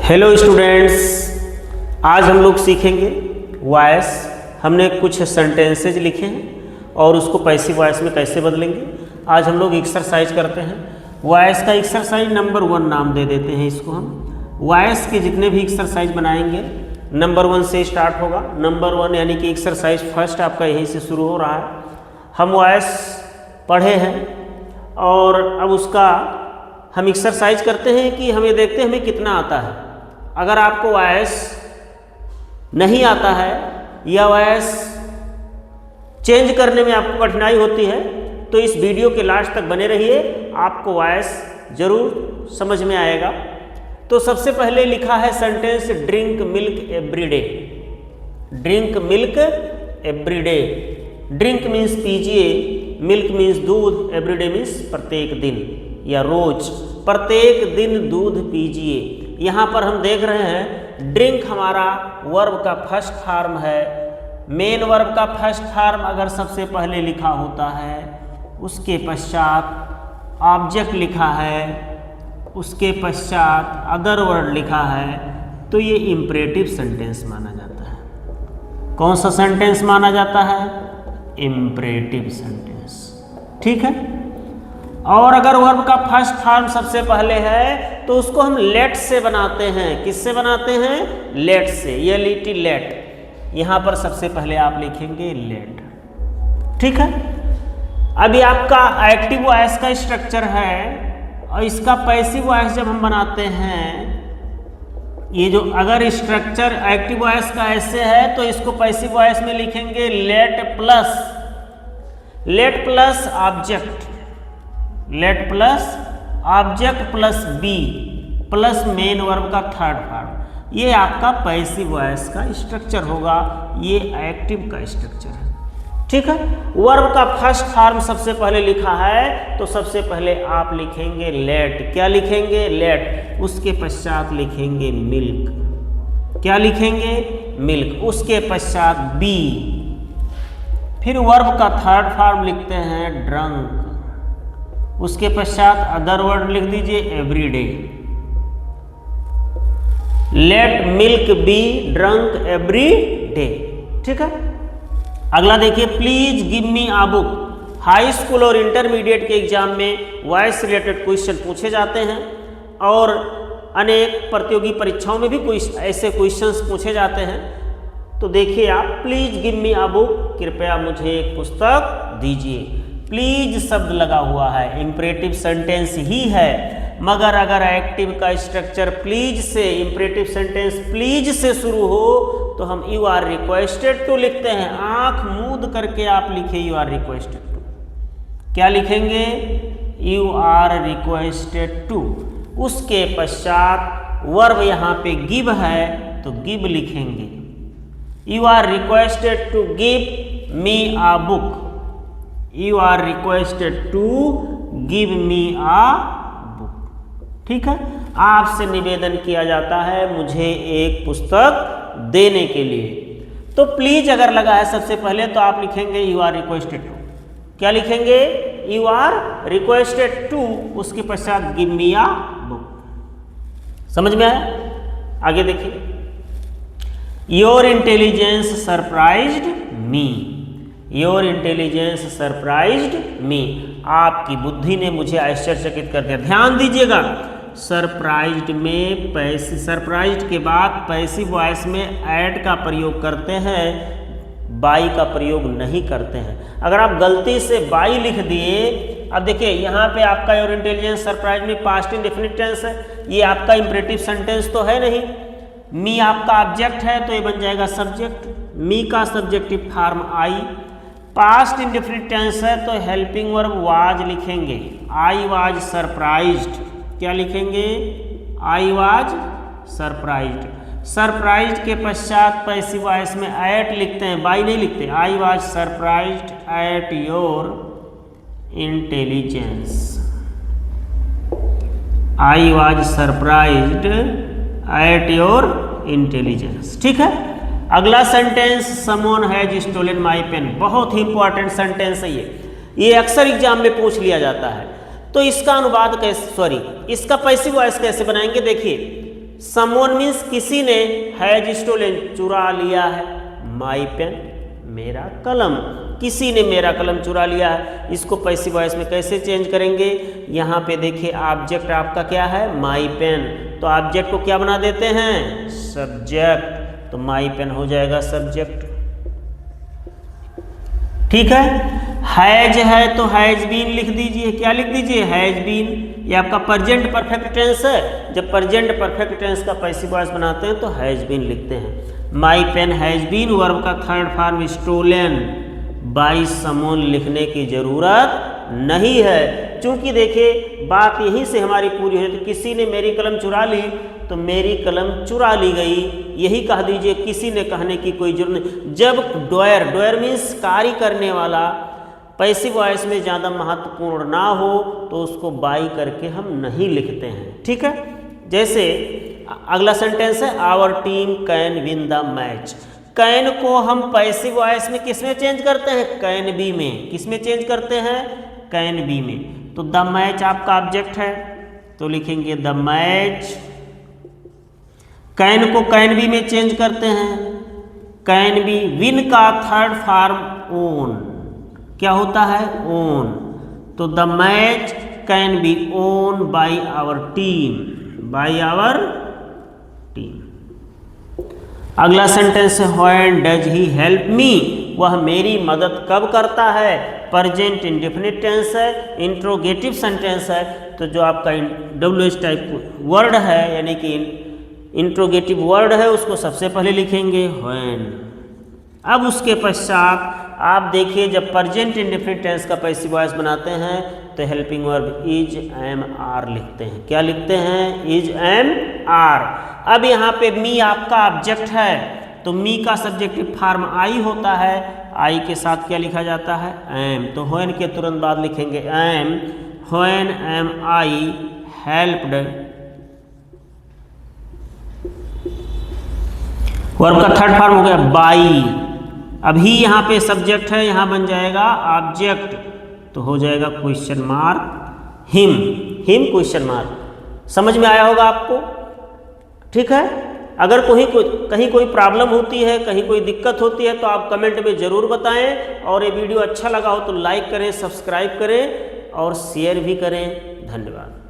Hello students, आज हम लोग सीखेंगे वॉइस। हमने कुछ सेंटेंसेज लिखे हैं और उसको पैसिव वॉइस में कैसे बदलेंगे। आज हम लोग एक्सरसाइज करते हैं। वॉइस का एक्सरसाइज नंबर 1 नाम दे देते हैं इसको हम। वॉइस के जितने भी एक्सरसाइज बनाएंगे नंबर 1 से स्टार्ट होगा। नंबर 1 यानी कि एक्सरसाइज फर्स्ट आपका यहीं से शुरू हो रहा है। हम वॉइस पढ़े हैं और अब उसका हम एक्सरसाइज करते हैं कि हमें देखते हैं हमें कितना आता है। अगर आपको वॉइस नहीं आता है या वॉइस चेंज करने में आपको कठिनाई होती है तो इस वीडियो के लास्ट तक बने रहिए, आपको वॉइस जरूर समझ में आएगा। तो सबसे पहले लिखा है sentence drink milk everyday. Drink milk everyday. Drink means पीजिए, मिल्क मीन्स दूध, एवरीडे मीन्स प्रत्येक दिन या रोज। प्रत्येक दिन दूध पीजिए। यहाँ पर हम देख रहे हैं ड्रिंक हमारा वर्ब का फर्स्ट फॉर्म है। मेन वर्ब का फर्स्ट फॉर्म अगर सबसे पहले लिखा होता है, उसके पश्चात ऑब्जेक्ट लिखा है, उसके पश्चात अदर वर्ड लिखा है, तो ये इंपरेटिव सेंटेंस माना जाता है। कौन सा सेंटेंस माना जाता है? Imperative sentence. ठीक है। और अगर वर्ब का फर्स्ट फॉर्म सबसे पहले है तो उसको हम लेट से बनाते हैं। किससे बनाते हैं? लेट से। ये लिटी लेट। यहां पर सबसे पहले आप लिखेंगे लेट। ठीक है। अभी आपका एक्टिव वॉइस का स्ट्रक्चर है और इसका पैसिव वॉइस जब हम बनाते हैं, ये जो अगर स्ट्रक्चर एक्टिव वॉइस का ऐसे है तो इसको पैसिव वॉइस में लिखेंगे let plus object. Let plus object plus be plus main verb का थर्ड फॉर्म। ये आपका पैसिव वॉइस का स्ट्रक्चर होगा। ये एक्टिव का स्ट्रक्चर है। ठीक है। वर्ब का फर्स्ट फॉर्म सबसे पहले लिखा है तो सबसे पहले आप लिखेंगे लेट। क्या लिखेंगे? लेट। उसके पश्चात लिखेंगे मिल्क। क्या लिखेंगे? मिल्क। उसके पश्चात बी। फिर वर्ब का थर्ड फॉर्म लिखते हैं ड्रंक। उसके पश्चात अदर वर्ड लिख दीजिए everyday. Let milk be drunk every day. ठीक है। अगला देखिए, please give me a book. High school और इंटरमीडिएट के एग्जाम में वॉइस रिलेटेड क्वेश्चन पूछे जाते हैं और अनेक प्रतियोगी परीक्षाओं में भी ऐसे क्वेश्चंस पूछे जाते हैं। तो देखिए आप, please give me a book, कृपया मुझे एक पुस्तक दीजिए। प्लीज शब्द लगा हुआ है, इंपरेटिव सेंटेंस ही है, मगर अगर एक्टिव का स्ट्रक्चर प्लीज से, इंपरेटिव सेंटेंस प्लीज से शुरू हो तो हम यू आर रिक्वेस्टेड टू लिखते हैं। आंख मूंद करके आप लिखे यू आर रिक्वेस्टेड टू। क्या लिखेंगे? You are requested to. उसके पश्चात वर्ब यहाँ पे गिव है तो गिव लिखेंगे। You are requested to give me a book. You are requested to give me a book। ठीक है। आपसे निवेदन किया जाता है मुझे एक पुस्तक देने के लिए। तो प्लीज अगर लगा है सबसे पहले तो आप लिखेंगे यू आर रिक्वेस्टेड टू। क्या लिखेंगे? You are requested to. उसके पश्चात गिव मी अ बुक। समझ में आया? आगे देखिए, your intelligence surprised me. Your intelligence surprised me. आपकी बुद्धि ने मुझे आश्चर्यचकित कर दिया। ध्यान दीजिएगा, सरप्राइज्ड में सरप्राइज्ड के बाद पैसिव वॉइस में ऐड का प्रयोग करते हैं, बाई का प्रयोग नहीं करते हैं। अगर आप गलती से बाई लिख दिए, अब देखिए यहाँ पे आपका your intelligence surprised me past indefinite tense है, ये आपका इंपरेटिव सेंटेंस तो है नहीं। मी आपका ऑब्जेक्ट है तो ये बन जाएगा सब्जेक्ट। मी का subjective form I. Past indefinite tense है तो हेल्पिंग वर्ब वाज लिखेंगे। आई वाज सरप्राइज्ड। क्या लिखेंगे? आई वाज सरप्राइज्ड। सरप्राइज्ड के पश्चात पैसिव वॉइस में एट लिखते हैं, बाई नहीं लिखते। I was surprised at your intelligence. I was surprised at your intelligence. ठीक है। अगला sentence someone has stolen my pen. बहुत ही इंपॉर्टेंट सेंटेंस है ये अक्सर एग्जाम में पूछ लिया जाता है। तो इसका अनुवाद कैसे, इसका पैसिव वॉइस कैसे बनाएंगे? देखिए, समवन मीन्स किसी ने, हैज स्टोलन चुरा लिया है, माई पेन मेरा कलम, किसी ने मेरा कलम चुरा लिया है। इसको पैसिव वॉइस में कैसे चेंज करेंगे, यहाँ पे देखिए ऑब्जेक्ट आपका क्या है, माई पेन, तो ऑब्जेक्ट को क्या बना देते हैं, सब्जेक्ट, तो माई पेन हो जाएगा सब्जेक्ट। ठीक है, हैज है तो हैज बीन लिख दीजिए, क्या लिख दीजिए, हैज बीन, ये आपका प्रेजेंट परफेक्ट टेंस है। जब प्रेजेंट परफेक्ट टेंस का पैसिव वॉइस बनाते हैं तो हैज बीन लिखते हैं। My pen has been verb का third form stolen by someone लिखने की जरूरत नहीं है, क्योंकि देखिए बात यहीं से हमारी पूरी है। तो किसी ने मेरी कलम चुरा ली, तो मेरी कलम चुरा ली गई, यही कह दीजिए, किसी ने कहने की कोई जरूरत नहीं। जब डोयर, डोयर मीन्स कार्य करने वाला, पैसिव वॉइस में ज़्यादा महत्वपूर्ण ना हो तो उसको बाई करके हम नहीं लिखते हैं। ठीक है, जैसे अगला सेंटेंस है, our team can win the match. Can को हम पैसिव वॉइस में किस में चेंज करते हैं, कैन बी में। किस में चेंज करते हैं, कैन बी में। तो द मैच आपका ऑब्जेक्ट है, तो लिखेंगे द मैच। कैन को कैन बी में चेंज करते हैं, कैन बी। विन का थर्ड फॉर्म ओन, क्या होता है, ओन, तो the match can be own by our team, by our team. अगला सेंटेंस है, when does he help me, वह मेरी मदद कब करता है, प्रेजेंट इंडेफिनिट टेंस है, इंट्रोगेटिव सेंटेंस है। तो जो आपका WH टाइप वर्ड है, यानी कि इंट्रोगेटिव वर्ड है, उसको सबसे पहले लिखेंगे व्हेन। अब उसके पश्चात आप देखिए, जब प्रेजेंट इंडेफिनिट टेंस का पैसिव वॉइस बनाते हैं तो helping verb is, am, are लिखते हैं। क्या लिखते हैं, इज, एम, आर। अब यहाँ पे मी आपका ऑब्जेक्ट है, तो मी का सब्जेक्टिव फॉर्म आई होता है, आई के साथ क्या लिखा जाता है, एम। तो व्हेन के तुरंत बाद लिखेंगे am, when am I helped. Verb का थर्ड फॉर्म हो गया बाई। अभी यहाँ पे सब्जेक्ट है, यहाँ बन जाएगा ऑब्जेक्ट, तो हो जाएगा question mark him, him question mark. समझ में आया होगा आपको, ठीक है। अगर कहीं कोई प्रॉब्लम होती है, कहीं कोई दिक्कत होती है, तो आप कमेंट में ज़रूर बताएं। और ये वीडियो अच्छा लगा हो तो लाइक करें, सब्सक्राइब करें और शेयर भी करें। धन्यवाद।